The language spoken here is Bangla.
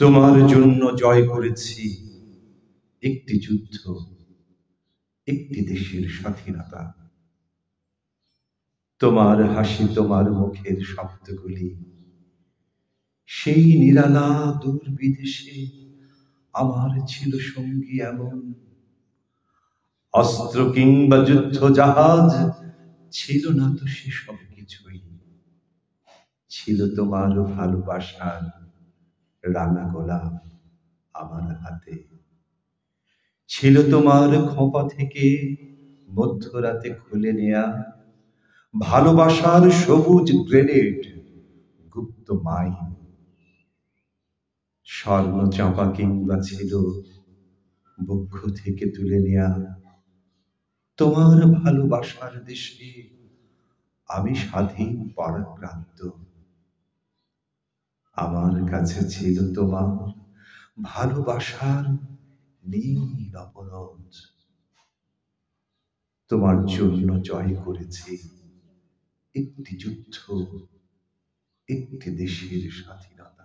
তোমার জন্য জয় করেছি একটি যুদ্ধ, একটি দেশের স্বাধীনতা। তোমার হাসি, তোমার মুখের শব্দগুলি সেই নিরালা দূর বিদেশে আমার ছিল সঙ্গী। এমন অস্ত্র কিংবা যুদ্ধ জাহাজ ছিল না তো, সে সব কিছুই ছিল তোমার ভালোবাসার রাঙা গোলাপ আমার হাতে। ছিল তোমার খোঁপা থেকে মধ্যরাতে খুলে নেয়া ভালোবাসার সবুজ গ্রেনেড, গুপ্ত মাইন। স্বর্ণ চাঁপা কিংবা ছিল বক্ষ থেকে তুলে নেয়া তোমার ভালোবাসার দেশে আমি স্বাধীন পরাক্রান্ত। আমার কাছে ছিল তোমার ভালোবাসার নীল অপরাধ। তোমার জন্য জয় করেছি একটি যুদ্ধ, একটি দেশের স্বাধীনতা।